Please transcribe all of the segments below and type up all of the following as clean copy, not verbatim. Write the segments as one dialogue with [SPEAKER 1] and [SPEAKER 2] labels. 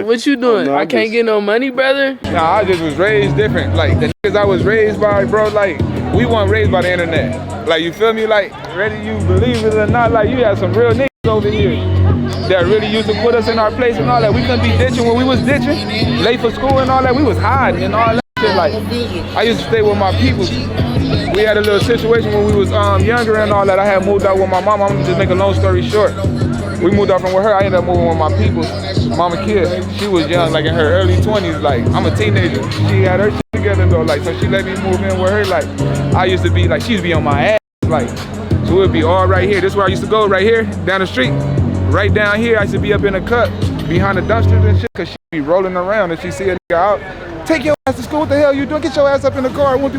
[SPEAKER 1] What you doing? I can't get no money, brother?
[SPEAKER 2] Nah, I just was raised different. Like, the niggas I was raised by, bro, like, we weren't raised by the internet. Like, you feel me? Like, whether you believe it or not, like, you had some real niggas over here that really used to put us in our place and all that. We couldn't be ditching when we was ditching, late for school and all that. We was hiding and all that shit. Like, I used to stay with my people. We had a little situation when we was younger and all that. I had moved out with my mom. I'm gonna just make a long story short. We moved out from with her. I ended up moving with my people. Mama kid, she was young, like in her early 20s. Like, I'm a teenager. She had her shit together though. Like, so she let me move in with her. Like, I used to be like, she used to be on my ass. Like, so it would be all right here. This is where I used to go, right here, down the street. Right down here, I used to be up in the cut behind the dumpsters and shit, cause she'd be rolling around and she see a nigga out. Take your ass to school, what the hell you doing? Get your ass up in the car, whoop.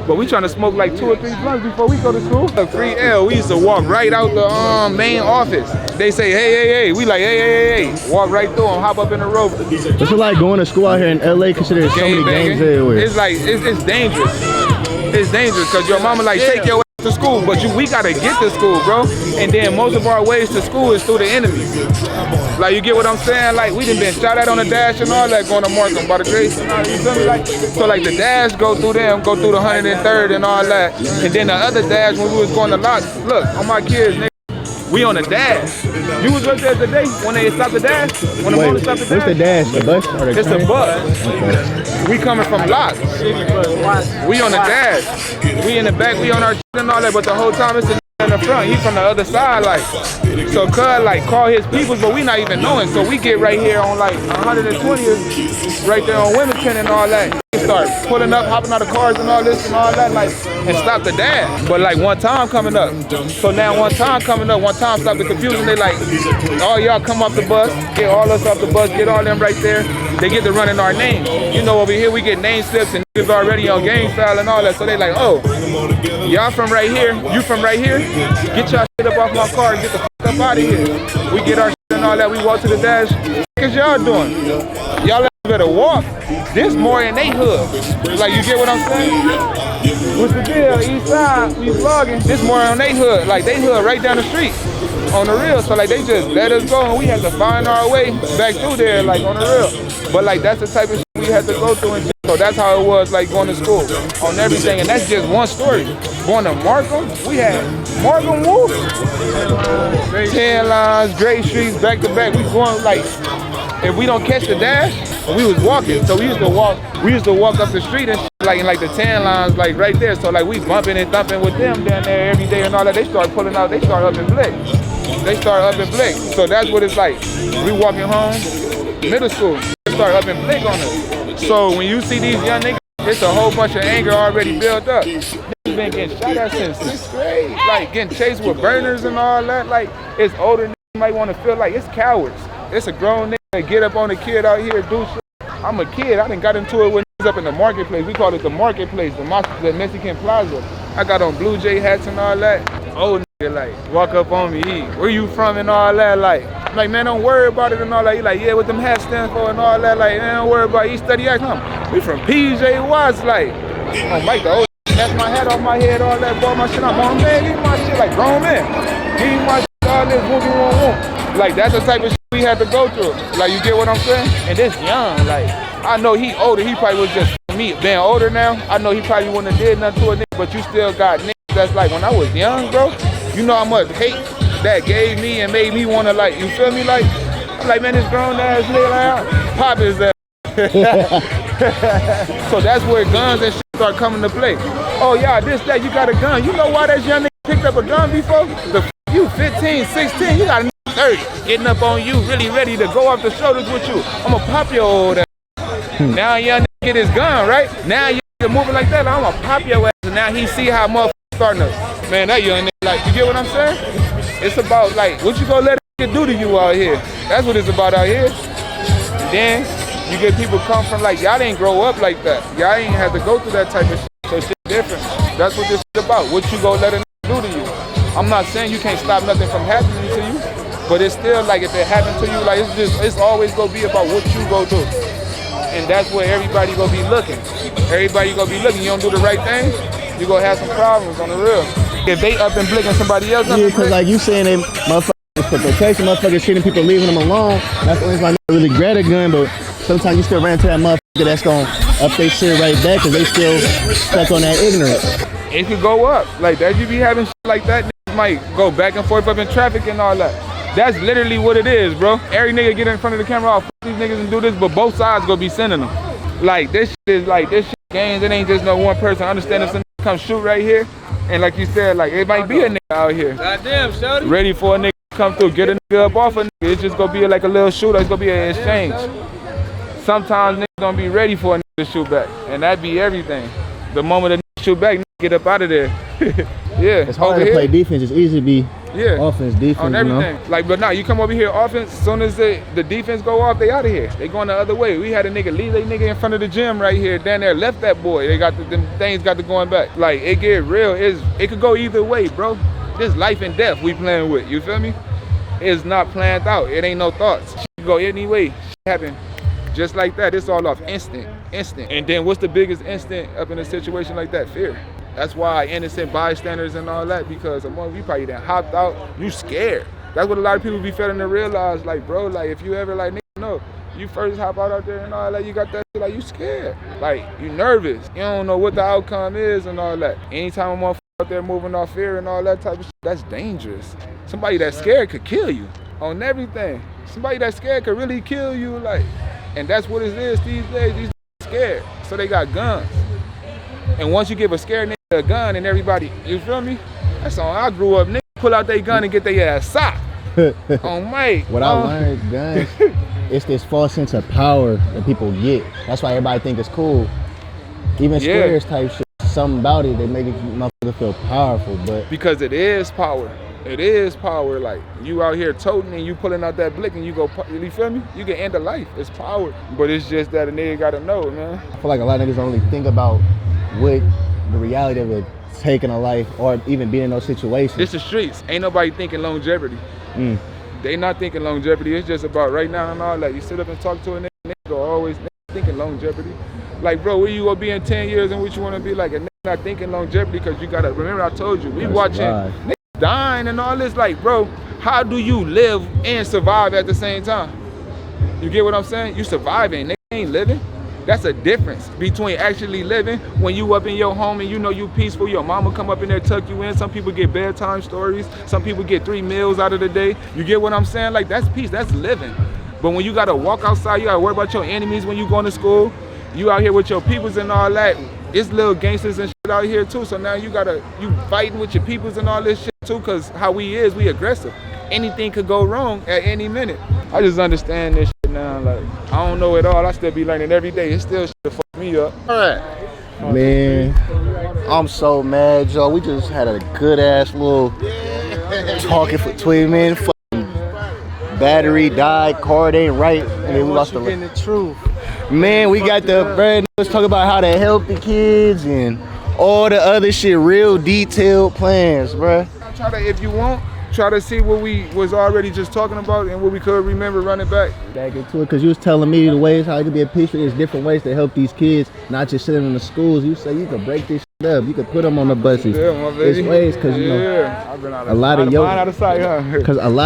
[SPEAKER 2] But we trying to smoke like 2 or 3 blunts before we go to school. The free L, we used to walk right out the main office. They say, hey. We like, hey. Walk right through them, hop up in the rope.
[SPEAKER 3] What's it like going to school out here in LA, considering there's so many gangs everywhere?
[SPEAKER 2] It's like, it's dangerous. It's dangerous, cause your mama like, take your ass to school, but we gotta get to school, bro. And then most of our ways to school is through the enemy. Like, you get what I'm saying? Like, we done been shot at on the dash and all that, going to Markham by the Grace and all that, you feel me? Like, so like the dash go through them, go through the 103rd and all that. And then the other dash when we was going to lock, look, on my kids, nigga, we on the dash. You was up there today when they stopped the dash? When the motor stopped the dash?
[SPEAKER 3] What's the dash? The bus or the
[SPEAKER 2] It's the bus. Okay. We coming from lock. We on the dash. We in the back, we on our shit and all that, but the whole time it's in the front. He from the other side, like. So cuz like call his peoples, but we not even knowing. So we get right here on like 120th, right there on Wilmington and all that. We start pulling up, hopping out of cars and all this and all that, like, and stop the dash. But like one time coming up. So now one time stop the confusion. They like, all y'all come off the bus, get all us off the bus, get all them right there. They get to running our name. You know, over here we get name slips and niggas already on gang file and all that. So they like, oh, y'all from right here, you from right here? Get y'all shit up off my car and get the fuck up out of here. We get our shit and all that, we walk to the dash. What y'all doing? Y'all better walk. This more in they hood. Like, you get what I'm saying? What's the deal? East side, we vlogging. This more on they hood. Like, they hood right down the street. On the real. So like, they just let us go and we had to find our way back through there, like, on the real. But like, that's the type of shit we had to go through and shit. So that's how it was, like, going to school on everything. And that's just one story. Going to Markham, we had Markham Wolf, 10 lines, Great Streets, back to back. We going like, if we don't catch the dash, we was walking. So we used to walk up the street and shit, like in like the 10 lines, like right there. So like we bumping and thumping with them down there every day and all that. They start pulling out, they start up in Blick. So that's what it's like. We walking home, middle school, they start up in Blick on us. So when you see these young niggas, it's a whole bunch of anger already built up. Niggas been getting shot at since 6th grade. Like getting chased with burners and all that. Like it's older niggas might want to feel like it's cowards. It's a grown nigga that get up on a kid out here do shit. I'm a kid, I done got into it with niggas up in the marketplace. We call it the marketplace, the Mexican Plaza. I got on Blue Jay hats and all that. Old nigga like, walk up on me, where you from and all that, like. I'm like, man, don't worry about it and all that. He like, yeah, what them hats stand for and all that, like, man, don't worry about it. He study act. We from PJ Watts, like. Oh, Mike, the old snatch my hat off my head, all that, bought my shit. I'm on, man, give me my shit, like, grown man. Give me my shit, all this, whoop. Like, that's the type of shit we had to go through. Like, you get what I'm saying? And this young, like, I know he older, he probably was just me. Being older now, I know he probably wouldn't have did nothing to a nigga, but you still got niggas that's like, when I was young, bro, you know how much hate that gave me and made me want to, like, you feel me? Like, I'm like, man, this grown ass nigga, like, pop his ass. So that's where guns and shit start coming to play. Oh, yeah, this, that, you got a gun. You know why that young nigga picked up a gun before? You 15, 16, you got a 30, getting up on you, really ready to go off the shoulders with you. I'ma pop your old ass. Now young nigga get his gun, right? Now you moving like that, like, I'ma pop your ass. And now he see how motherfuckers starting to, man, that young nigga, like, you get what I'm saying? It's about, like, what you gonna let a nigga do to you out here? That's what it's about out here. And then you get people come from, like, y'all didn't grow up like that. Y'all ain't have to go through that type of shit. So shit different. That's what this is about. What you gonna let a nigga do to you? I'm not saying you can't stop nothing from happening to you, but it's still like, if it happened to you, like, it's always gonna be about what you go do. And that's where everybody gonna be looking. Everybody gonna be looking. You don't do the right thing, you gonna have some problems on the real. If they up and blicking somebody else,
[SPEAKER 3] yeah, because like you saying they motherfuckers It's for protection, motherfuckers shooting people, leaving them alone. That's the only reason I really grab a gun, but sometimes you still ran into that motherfucker that's gonna up their shit right back because they still stuck on that ignorance.
[SPEAKER 2] It could go up. Like that, you be having shit like that, niggas might go back and forth up in traffic and all that. That's literally what it is, bro. Every nigga get in front of the camera, I'll fuck these niggas and do this, but both sides gonna be sending them. Like this shit is like, this shit games, it ain't just no one person. Understand if some nigga come shoot right here, and like you said, like it might be a nigga out here.
[SPEAKER 1] Goddamn, shawty.
[SPEAKER 2] Ready for a nigga to come through, get a nigga up off a nigga. It's just gonna be like a little shooter, it's gonna be an exchange. Sometimes niggas don't be ready for a nigga to shoot back, and that be everything. The moment a nigga shoot back, nigga get up out of there. Yeah.
[SPEAKER 3] It's hard to play defense, it's easy to be offense, defense,
[SPEAKER 2] on everything.
[SPEAKER 3] You know?
[SPEAKER 2] Like, but now you come over here offense, as soon as the defense go off, they out of here. They going the other way. We had a nigga leave a nigga in front of the gym right here, down there, left that boy. They got them things got to going back. Like, it get real. It could go either way, bro. This life and death we playing with, you feel me? It's not planned out. It ain't no thoughts. Shit go any way. Shit happen just like that. It's all off instant. And then what's the biggest instant up in a situation like that? Fear. That's why innocent bystanders and all that, because you probably done hopped out, you scared. That's what a lot of people be failing to realize, like, bro, like, if you ever, like, nigga, no, you first hop out there and all that, you got that shit, like, you scared. Like, you nervous. You don't know what the outcome is and all that. Anytime a motherfucker out there moving off fear and all that type of shit, that's dangerous. Somebody that's scared could kill you on everything. Somebody that's scared could really kill you, like, and that's what it is these days. These niggas scared, so they got guns. And once you give a scared nigga a gun and everybody, you feel me? That's on I grew up, niggas pull out their gun and get their ass socked. On Mike.
[SPEAKER 3] What I learned, guns, it's this false sense of power that people get. That's why everybody think it's cool. Even squares type shit, something about it, they make it motherfucker feel powerful, but.
[SPEAKER 2] Because it is power. It is power. Like, you out here toting and you pulling out that blick and you go, you feel me? You can end a life. It's power. But it's just that a nigga gotta know, man.
[SPEAKER 3] I feel like a lot of niggas don't really think about what the reality of it taking a life or even being in those situations.
[SPEAKER 2] It's the streets. Ain't nobody thinking longevity. They not thinking longevity. It's just about right now and all that. You sit up and talk to a nigga go always thinking longevity. Like, bro, where you gonna be in 10 years and what you wanna be like? A nigga not thinking longevity because you gotta, remember I told you, we watching niggas dying and all this. Like, bro, how do you live and survive at the same time? You get what I'm saying? You surviving, nigga ain't living. That's a difference between actually living when you up in your home and you know you peaceful. Your mama come up in there, tuck you in. Some people get bedtime stories. Some people get 3 meals out of the day. You get what I'm saying? Like, that's peace, that's living. But when you gotta walk outside, you gotta worry about your enemies when you going to school. You out here with your peoples and all that. It's little gangsters and shit out here too. So now you fighting with your peoples and all this shit too, cause how we aggressive. Anything could go wrong at any minute. I just understand this shit now. Like, I don't know it all. I still be learning every day. It still shit to fuck me up.
[SPEAKER 3] All right. Man, I'm so mad, Joe. We just had a good ass little talking for 20 minutes. Fucking battery died, card ain't right, and then we lost the truth. Man, we got the brand. Let's talk about how to help the kids and all the other shit. Real detailed plans, bruh.
[SPEAKER 2] Try to, if you want, try to see what we was already just talking about and what we could remember running back
[SPEAKER 3] into it, because you was telling me the ways how it could be a piece. There's different ways to help these kids, not just sitting in the schools. You say you could break this shit up, you could put them on the buses. There's ways, because you know a lot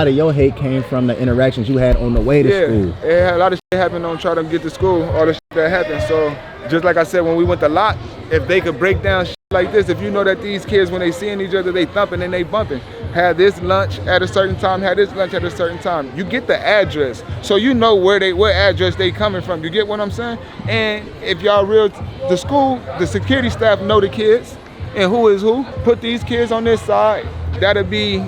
[SPEAKER 3] of your hate came from the interactions you had on the way to school.
[SPEAKER 2] Yeah, a lot of shit happened on trying to get to school, all the shit that happened. So just like I said, when we went to lot, if they could break down shit like this, if you know that these kids, when they seeing each other, they thumping and they bumping. Had this lunch at a certain time, had this lunch at a certain time. You get the address, so you know what address they coming from. You get what I'm saying? And if y'all real, the school, the security staff know the kids and who is who. Put these kids on this side. That'll be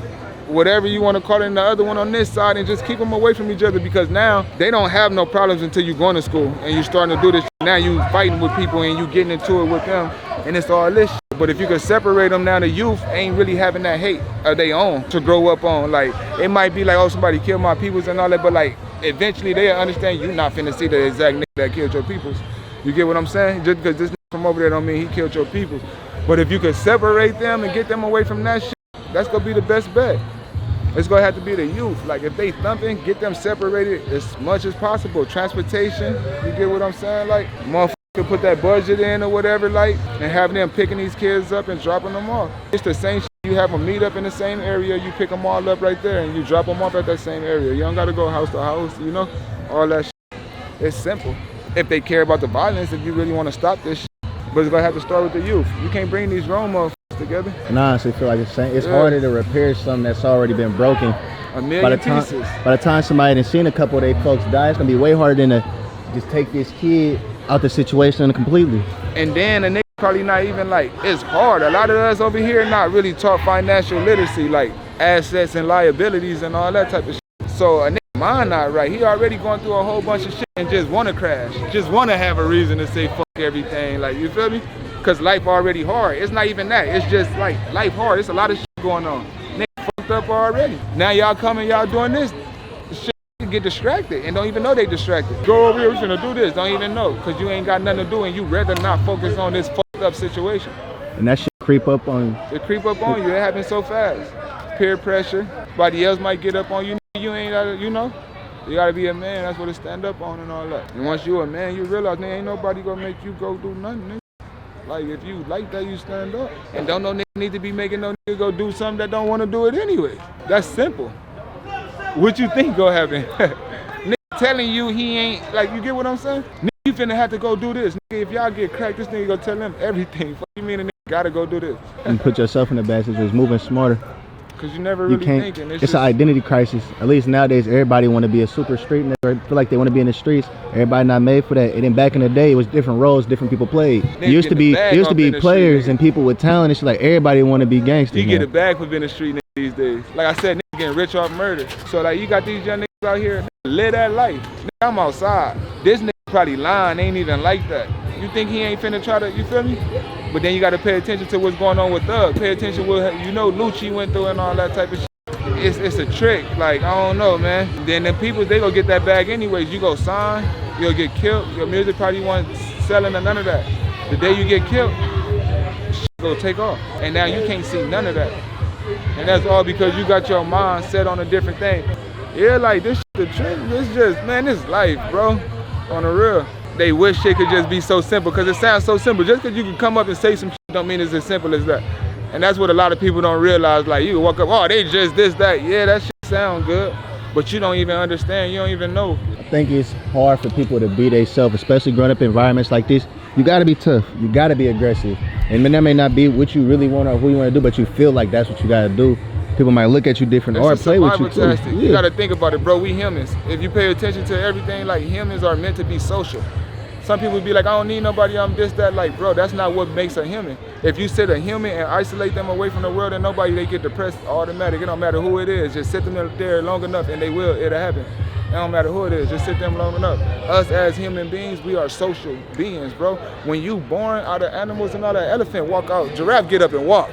[SPEAKER 2] whatever you want to call it, and the other one on this side, and just keep them away from each other, because now they don't have no problems until you going to school and you starting to do this. Now you fighting with people and you getting into it with them, and it's all this shit. But if you could separate them now, the youth ain't really having that hate of their own to grow up on. Like, it might be like, oh, somebody killed my peoples and all that, but like, eventually they'll understand you not finna see the exact nigga that killed your peoples. You get what I'm saying? Just because this nigga from over there don't mean he killed your peoples. But if you could separate them and get them away from that shit, that's gonna be the best bet. It's gonna have to be the youth. Like, if they thumping, get them separated as much as possible. Transportation, you get what I'm saying? Like, motherfucker could put that budget in or whatever, like, and have them picking these kids up and dropping them off. It's the same shit you you have them meet up in the same area, you pick them all up right there and you drop them off at that same area. You don't gotta go house to house, you know, all that shit. It's simple. If they care about the violence, if you really want to stop this shit, but it's gonna have to start with the youth. You can't bring these grown motherfuckers together.
[SPEAKER 3] And I honestly feel like it's harder to repair something that's already been broken.
[SPEAKER 2] A million pieces.
[SPEAKER 3] By the time somebody has seen a couple of their folks die, it's gonna be way harder than to just take this kid out the situation completely.
[SPEAKER 2] And then a nigga probably not even like, it's hard. A lot of us over here not really taught financial literacy, like assets and liabilities and all that type of shit. So a nigga mind not right. He already going through a whole bunch of shit and just want to crash. Just want to have a reason to say fuck everything. Like, you feel me? Because life already hard. It's not even that. It's just like life hard. It's a lot of shit going on. Nigga fucked up already. Now y'all coming, y'all doing this. Shit get distracted and don't even know they distracted. Go over here, we're gonna do this. Don't even know because you ain't got nothing to do and you rather not focus on this fucked up situation.
[SPEAKER 3] And that shit creep up on you.
[SPEAKER 2] It creep up on you. It happens so fast. Peer pressure. Somebody else might get up on you. You ain't gotta, you know. You gotta be a man. That's what it stand up on and all that. And once you a man, you realize there ain't nobody gonna make you go do nothing. Nigga. Like if you like that, you stand up. And don't no nigga need to be making no nigga go do something that don't want to do it anyway. That's simple. What you think gonna happen? Nigga telling you he ain't, like, you get what I'm saying? Nigga, you finna have to go do this. Nigga, if y'all get cracked, this nigga gonna tell him everything. What you mean a nigga gotta go do this?
[SPEAKER 3] And put yourself in the bad situation, moving smarter.
[SPEAKER 2] Cause you never really thinking.
[SPEAKER 3] It's an identity crisis. At least nowadays, everybody want to be a super street nigga. Feel like they want to be in the streets. Everybody not made for that. And then back in the day, it was different roles, different people played. There used to be players and people with talent. It's like everybody want to be gangster.
[SPEAKER 2] You get a bag for being a street nigga these days. Like I said, nigga getting rich off murder. So like you got these young niggas out here, live that life. Nigga, I'm outside. This nigga probably lying, ain't even like that. You think he ain't finna try to, you feel me? But then you gotta pay attention to what's going on with Thug. Pay attention to what, you know, Lucci went through and all that type of shit. It's a trick, like, I don't know, man. Then the people, they gonna get that bag anyways. You go sign, you'll get killed. Your music probably wasn't selling or none of that. The day you get killed, shit go take off. And now you can't see none of that. And that's all because you got your mind set on a different thing. Yeah, like, this shit, the trick, it's just, man, this life, bro, on the real. They wish shit could just be so simple because it sounds so simple. Just because you can come up and say some shit don't mean it's as simple as that. And that's what a lot of people don't realize. Like, you can walk up, oh, they just this, that. Yeah, that shit sound good, but you don't even understand. You don't even know.
[SPEAKER 3] I think it's hard for people to be themselves, especially growing up in environments like this. You gotta be tough. You gotta be aggressive. And that may not be what you really want or who you want to do, but you feel like that's what you gotta do. People might look at you different or play with you too. Yeah.
[SPEAKER 2] You gotta think about it, bro. We humans. If you pay attention to everything, like, humans are meant to be social. Some people be like, I don't need nobody, I'm this, that. Like, bro, that's not what makes a human. If you sit a human and isolate them away from the world and nobody, they get depressed automatic. It don't matter who it is. Just sit them there long enough and it'll happen. It don't matter who it is, just sit them long enough. Us as human beings, we are social beings, bro. When you born out of animals and all that, elephant walk out, giraffe get up and walk.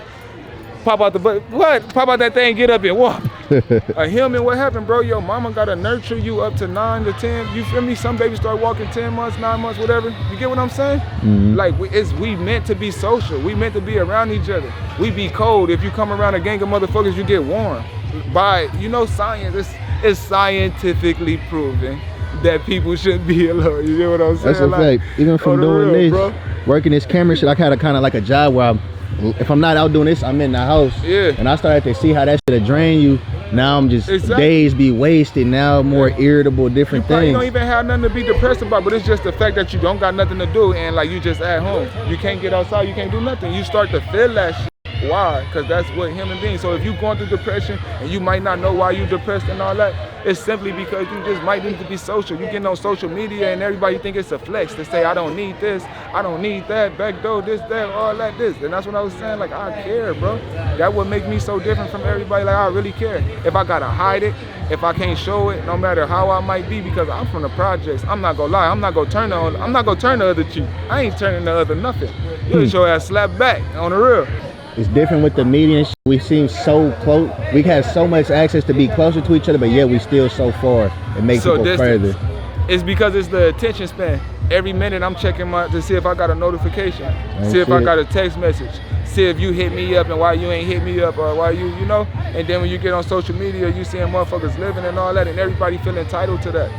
[SPEAKER 2] Pop out the butt, what? Pop out that thing, get up and walk. A human, what happened, bro? Your mama gotta nurture you up to 9 to 10. You feel me? Some babies start walking 10 months, 9 months, whatever. You get what I'm saying? Mm-hmm. Like, we meant to be social. We meant to be around each other. We be cold. If you come around a gang of motherfuckers, you get warm. By, you know, science, it's scientifically proven that people shouldn't be alone. You get what I'm saying?
[SPEAKER 3] That's a fact. Even from doing this, bro, working this camera shit, I had a kind of like a job where if I'm not out doing this, I'm in the house. Yeah. And I started to see how that shit drain you. Now I'm just, days be wasted. Now more irritable, different things.
[SPEAKER 2] You don't even have nothing to be depressed about, but it's just the fact that you don't got nothing to do and like you just at home. You can't get outside, you can't do nothing. You start to feel that shit. Why? Because that's what human beings. So if you're going through depression and you might not know why you're depressed and all that, it's simply because you just might need to be social. You getting on social media and everybody think it's a flex to say, I don't need this, I don't need that, backdoor, this, that, all that, this. And that's what I was saying, like, I care, bro. That would make me so different from everybody. Like, I really care. If I gotta hide it, if I can't show it, no matter how I might be, because I'm from the projects, I'm not gonna lie, I'm not gonna turn the other cheek. I ain't turning the other nothing. You just show ass slap back on the real.
[SPEAKER 3] It's different with the media and shit. We seem so close. We have so much access to be closer to each other, but yet we still so far. It makes people further.
[SPEAKER 2] It's because it's the attention span. Every minute I'm checking to see if I got a notification, see if I got a text message, see if you hit me up and why you ain't hit me up or why you know. And then when you get on social media, you seeing motherfuckers living and all that, and everybody feel entitled to that.